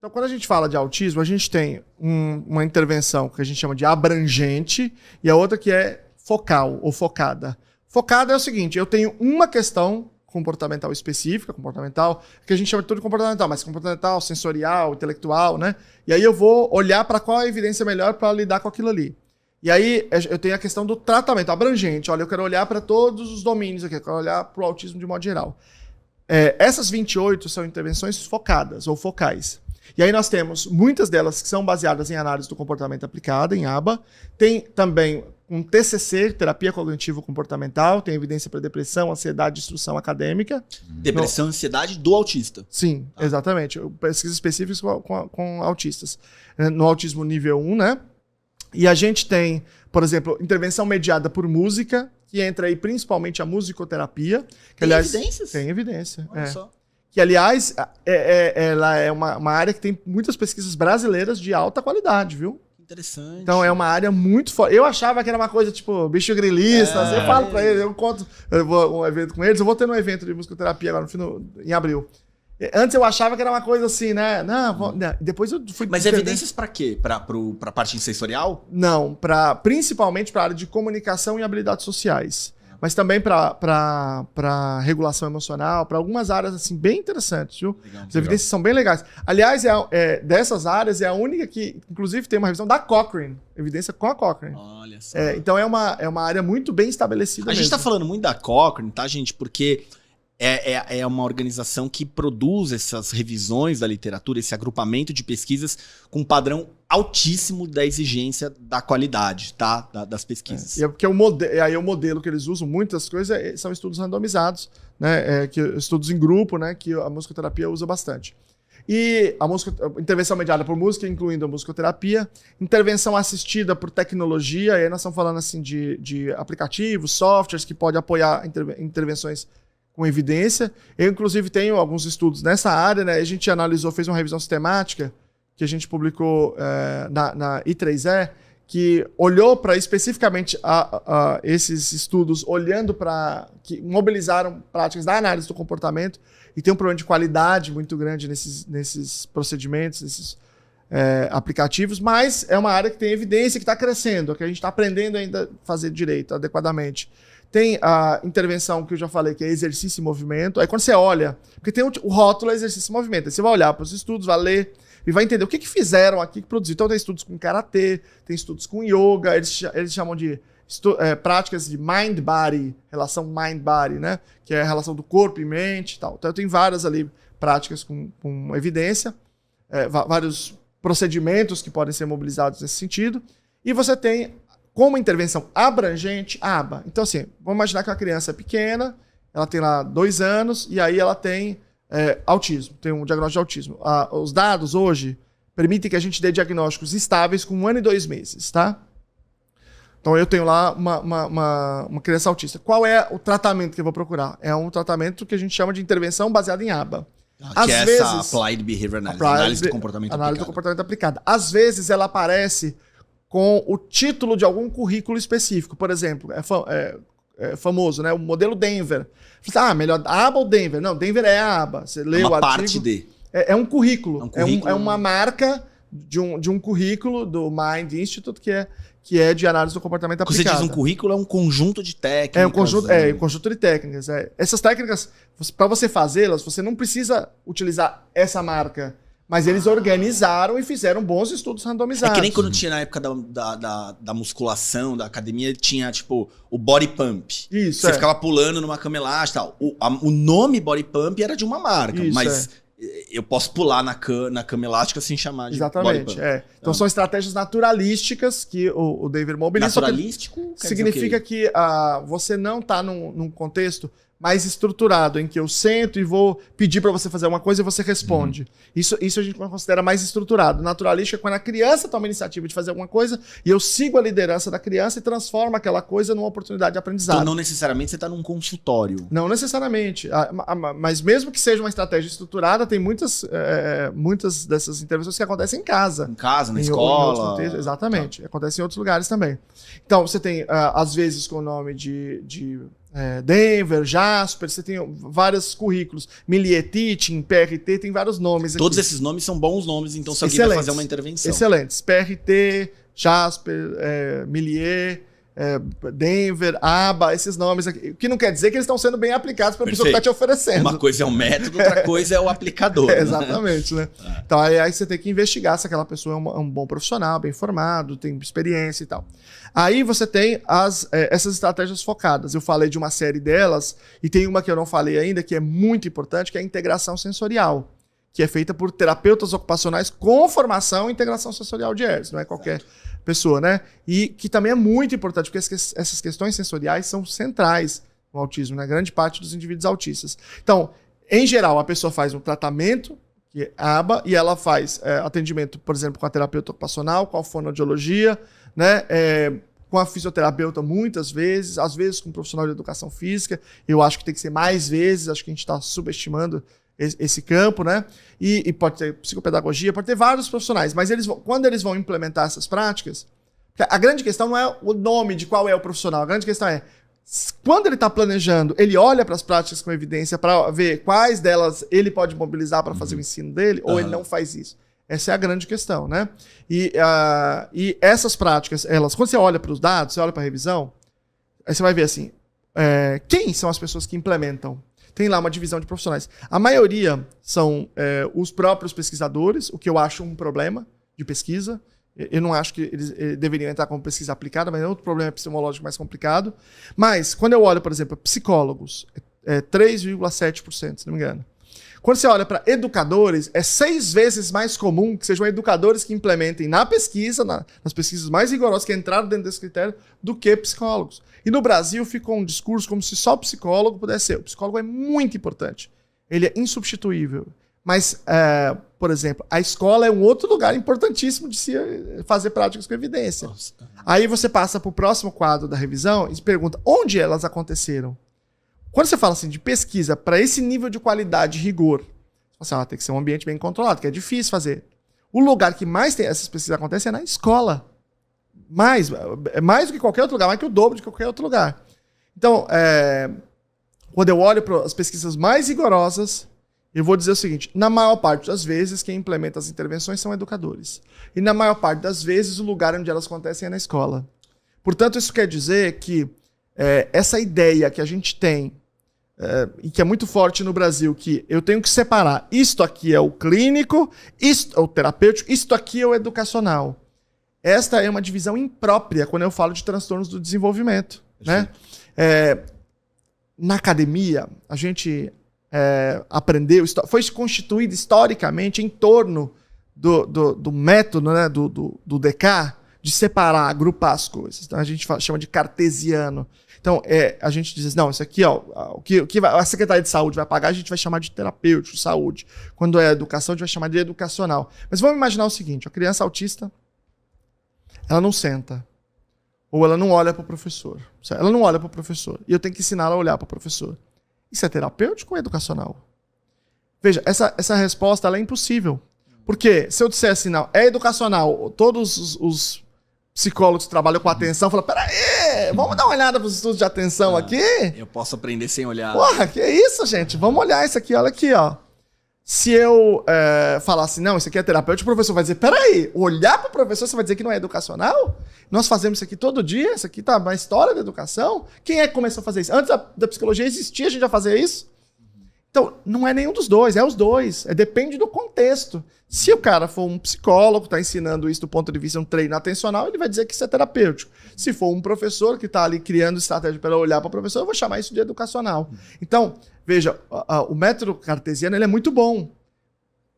Então, quando a gente fala de autismo, a gente tem uma intervenção que a gente chama de abrangente e a outra que é focal ou focada. Focada é o seguinte, eu tenho uma questão comportamental específica, que a gente chama de tudo comportamental, mas comportamental, sensorial, intelectual, né? E aí eu vou olhar para qual é a evidência melhor para lidar com aquilo ali. E aí eu tenho a questão do tratamento abrangente. Olha, eu quero olhar para todos os domínios aqui, eu quero olhar para o autismo de modo geral. Essas 28 são intervenções focadas ou focais. E aí nós temos muitas delas que são baseadas em análise do comportamento aplicada, em ABA. Tem também um TCC, terapia cognitivo-comportamental, tem evidência para depressão, ansiedade e instrução acadêmica. Depressão e ansiedade do autista. Sim, exatamente. Pesquisas específicas com autistas. No autismo nível 1, né? E a gente tem, por exemplo, intervenção mediada por música, que entra aí principalmente a musicoterapia. Que, Tem aliás, evidências? Tem evidência. Olha só. Que, aliás, ela é uma área que tem muitas pesquisas brasileiras de alta qualidade, viu? Interessante. Então é uma área muito forte. Eu achava que era uma coisa tipo bicho grilista. Eu falo pra eles, eu vou um evento com eles. Eu vou ter um evento de musicoterapia agora em abril. Antes eu achava que era uma coisa assim, né? Não, depois eu fui. Mas evidências pra quê? Pra parte sensorial? Não, principalmente pra área de comunicação e habilidades sociais. Mas também para regulação emocional, para algumas áreas assim bem interessantes, viu? Legal, As evidências são bem legais. Aliás, dessas áreas é a única que, inclusive, tem uma revisão da Cochrane, evidência com a Cochrane. Olha só. Então é uma área muito bem estabelecida. A gente tá falando muito da Cochrane, tá, gente? Porque é uma organização que produz essas revisões da literatura, esse agrupamento de pesquisas com um padrão altíssimo da exigência da qualidade, tá? Das pesquisas. Porque o modelo que eles usam, muitas coisas, são estudos randomizados, né? Estudos em grupo, né? Que a musicoterapia usa bastante. E intervenção mediada por música, incluindo a musicoterapia, intervenção assistida por tecnologia, e aí nós estamos falando assim de aplicativos, softwares que podem apoiar intervenções com evidência. Eu, inclusive, tenho alguns estudos nessa área, né? A gente analisou, fez uma revisão sistemática que a gente publicou na I3E, que olhou para especificamente esses estudos, olhando que mobilizaram práticas da análise do comportamento, e tem um problema de qualidade muito grande nesses procedimentos, nesses aplicativos, mas é uma área que tem evidência, que está crescendo, que a gente está aprendendo ainda a fazer direito, adequadamente. Tem a intervenção que eu já falei, que é exercício e movimento. Aí quando você olha, porque tem o rótulo exercício e movimento, aí você vai olhar para os estudos, vai ler e vai entender o que fizeram aqui, que produziram. Então tem estudos com karatê, tem estudos com yoga, eles chamam de práticas de mind-body, relação mind-body, né? Que é a relação do corpo e mente e tal. Então tem várias ali práticas com evidência, vários procedimentos que podem ser mobilizados nesse sentido. E você tem como intervenção abrangente, a ABA. Então, assim, vamos imaginar que uma criança é pequena, ela tem lá 2 anos, e aí ela tem autismo, tem um diagnóstico de autismo. Os dados hoje permitem que a gente dê diagnósticos estáveis com 1 ano e 2 meses, tá? Então, eu tenho lá uma criança autista. Qual é o tratamento que eu vou procurar? É um tratamento que a gente chama de intervenção baseada em ABA. Que é essa Applied Behavior Analysis, análise do comportamento aplicado. Análise do comportamento aplicado. Às vezes, ela aparece com o título de algum currículo específico. Por exemplo, é famoso, né? O modelo Denver. Melhor ABA ou Denver? Não, Denver é a ABA. Você lê o artigo. Parte de. É um currículo. É uma marca de um currículo do Mind Institute que é de análise do comportamento aplicado. Quando você diz um currículo, é um conjunto de técnicas. Um conjunto de técnicas. Essas técnicas, para você fazê-las, você não precisa utilizar essa marca. Mas eles organizaram e fizeram bons estudos randomizados. É que nem quando tinha na época da musculação, da academia, tinha tipo o body pump. Isso, Você ficava pulando numa cama elástica e tal. O nome body pump era de uma marca, isso, mas eu posso pular na cama elástica sem chamar de exatamente, body pump. Então são estratégias naturalísticas que o David mobiliza. Naturalístico significa que você não está num contexto mais estruturado, em que eu sento e vou pedir para você fazer uma coisa e você responde. Isso a gente considera mais estruturado. Naturalístico é quando a criança toma a iniciativa de fazer alguma coisa e eu sigo a liderança da criança e transformo aquela coisa numa oportunidade de aprendizado. Então não necessariamente você está num consultório. Não necessariamente. Mas mesmo que seja uma estratégia estruturada, tem muitas dessas intervenções que acontecem em casa. Em casa, na escola. Exatamente. Acontece em outros lugares também. Então, você tem, às vezes, com o nome de Denver, Jasper, você tem vários currículos. Millier Teaching, PRT, tem vários nomes aqui. Todos esses nomes são bons nomes, então se alguém vai fazer uma intervenção. Excelentes. PRT, Jasper, Millier, Denver, ABA, esses nomes aqui. O que não quer dizer que eles estão sendo bem aplicados para a pessoa que está te oferecendo. Uma coisa é o método, outra coisa é o aplicador. Exatamente, né? Então aí você tem que investigar se aquela pessoa é um bom profissional, bem formado, tem experiência e tal. Aí você tem essas estratégias focadas. Eu falei de uma série delas, e tem uma que eu não falei ainda, que é muito importante, que é a integração sensorial, que é feita por terapeutas ocupacionais com formação em integração sensorial de Hertz, não é qualquer pessoa, né? E que também é muito importante, porque essas questões sensoriais são centrais no autismo, né? Grande parte dos indivíduos autistas. Então, em geral, a pessoa faz um tratamento, que é ABA, e ela faz atendimento, por exemplo, com a terapeuta ocupacional, com a fonoaudiologia, né? Com a fisioterapeuta muitas vezes, às vezes com um profissional de educação física. Eu acho que tem que ser mais vezes, acho que a gente está subestimando esse campo, né? E pode ter psicopedagogia, pode ter vários profissionais, mas quando eles vão implementar essas práticas, a grande questão não é o nome de qual é o profissional, a grande questão é, quando ele está planejando, ele olha para as práticas com evidência para ver quais delas ele pode mobilizar para fazer o ensino dele, ou ele não faz isso. Essa é a grande questão, né? E essas práticas, quando você olha para os dados, você olha para a revisão, aí você vai ver assim, quem são as pessoas que implementam? Tem lá uma divisão de profissionais. A maioria são os próprios pesquisadores, o que eu acho um problema de pesquisa. Eu não acho que eles deveriam entrar como pesquisa aplicada, mas é outro problema epistemológico mais complicado. Mas, quando eu olho, por exemplo, psicólogos, 3,7%, se não me engano. Quando você olha para educadores, é 6 vezes mais comum que sejam educadores que implementem na pesquisa, nas pesquisas mais rigorosas que entraram dentro desse critério, do que psicólogos. E no Brasil ficou um discurso como se só psicólogo pudesse ser. O psicólogo é muito importante. Ele é insubstituível. Mas, por exemplo, a escola é um outro lugar importantíssimo de se fazer práticas com evidência. Nossa. Aí você passa para o próximo quadro da revisão e se pergunta onde elas aconteceram. Quando você fala assim de pesquisa para esse nível de qualidade e rigor, você fala, tem que ser um ambiente bem controlado, que é difícil fazer. O lugar que mais tem essas pesquisas acontecem é na escola. Mais do que qualquer outro lugar, mais que o dobro de qualquer outro lugar. Então, quando eu olho para as pesquisas mais rigorosas, eu vou dizer o seguinte, na maior parte das vezes, quem implementa as intervenções são educadores. E na maior parte das vezes, o lugar onde elas acontecem é na escola. Portanto, isso quer dizer que essa ideia que a gente tem, e que é muito forte no Brasil, que eu tenho que separar, isto aqui é o clínico, isto é o terapêutico, isto aqui é o educacional. Esta é uma divisão imprópria quando eu falo de transtornos do desenvolvimento. Né? Na academia, a gente aprendeu, foi constituído historicamente em torno do método, né, do Descartes, de separar, agrupar as coisas. Então a gente chama de cartesiano. Então a gente diz, não, isso aqui, ó, o que a Secretaria de Saúde vai pagar, a gente vai chamar de terapêutico, saúde. Quando é educação, a gente vai chamar de educacional. Mas vamos imaginar o seguinte, a criança autista, ela não senta, ou ela não olha para o professor. Ela não olha para o professor, e eu tenho que ensinar ela a olhar para o professor. Isso é terapêutico ou educacional? Veja, essa resposta ela é impossível. Porque se eu disser assim, não, é educacional, todos os psicólogos que trabalham com atenção falam, peraí, vamos dar uma olhada para os estudos de atenção aqui? Eu posso aprender sem olhar. Porra, que isso, gente? Vamos olhar isso aqui, olha aqui, ó. Se eu falar assim, não, isso aqui é terapêutico, o professor vai dizer, peraí, olhar para o professor, você vai dizer que não é educacional? Nós fazemos isso aqui todo dia, isso aqui tá na história da educação. Quem é que começou a fazer isso? Antes da psicologia existia, a gente já fazia isso? Então, não é nenhum dos dois, é os dois. Depende do contexto. Se o cara for um psicólogo, está ensinando isso do ponto de vista de um treino atencional, ele vai dizer que isso é terapêutico. Se for um professor que está ali criando estratégia para olhar para o professor, eu vou chamar isso de educacional. Então, veja, o método cartesiano ele é muito bom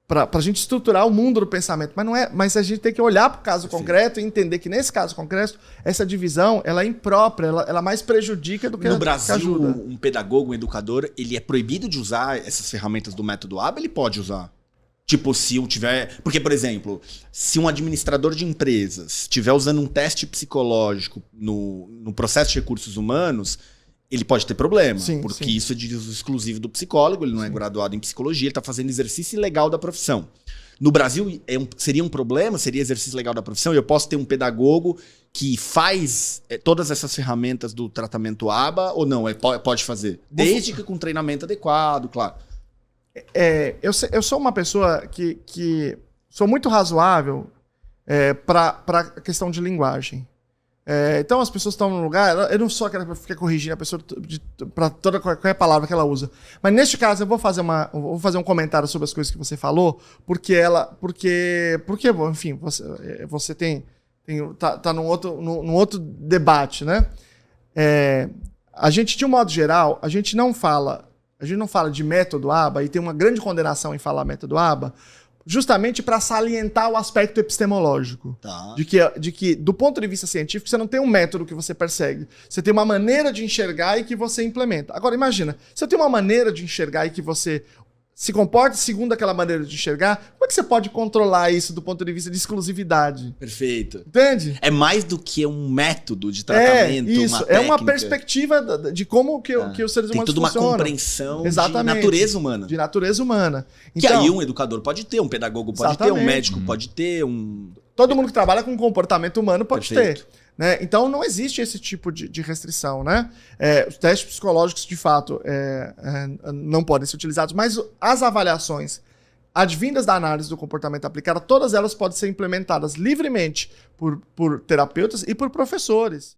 para a gente estruturar o mundo do pensamento, mas a gente tem que olhar para o caso concreto e entender que nesse caso concreto, essa divisão ela é imprópria, ela mais prejudica do que ajuda. No Brasil, um pedagogo, um educador, ele é proibido de usar essas ferramentas do método ABA, ele pode usar? Tipo, se eu tiver... Porque, por exemplo, se um administrador de empresas estiver usando um teste psicológico no processo de recursos humanos, ele pode ter problema, porque isso é de uso exclusivo do psicólogo, ele não é graduado em psicologia, ele está fazendo exercício ilegal da profissão. No Brasil, seria um problema? Seria exercício legal da profissão? E eu posso ter um pedagogo que faz todas essas ferramentas do tratamento ABA ou não? Pode fazer? Desde que com treinamento adequado, claro. Eu sou uma pessoa que sou muito razoável para a questão de linguagem. Então as pessoas estão num lugar, eu não sou aquela que fica corrigindo a pessoa para toda qualquer palavra que ela usa. Mas neste caso eu vou fazer um comentário sobre as coisas que você falou, porque enfim, você tá num outro debate, né? A gente, de um modo geral, a gente não fala de método ABA, e tem uma grande condenação em falar método ABA, justamente para salientar o aspecto epistemológico. Tá. De que, do ponto de vista científico, você não tem um método que você persegue. Você tem uma maneira de enxergar e que você implementa. Agora, imagina, se eu tenho uma maneira de enxergar e que você se comporta segundo aquela maneira de enxergar, como é que você pode controlar isso do ponto de vista de exclusividade? Perfeito. Entende? É mais do que um método de tratamento, isso. uma É uma técnica. perspectiva de como que os seres Tem humanos toda uma funcionam. compreensão Exatamente. de natureza humana. De natureza humana. Que Então, aí um educador pode ter, um pedagogo pode ter, um Exatamente. médico pode ter, todo mundo que trabalha com comportamento humano pode Perfeito. ter. Né? Então não existe esse tipo de restrição. Né? Os testes psicológicos, de fato, não podem ser utilizados, mas as avaliações advindas da análise do comportamento aplicado, todas elas podem ser implementadas livremente por terapeutas e por professores.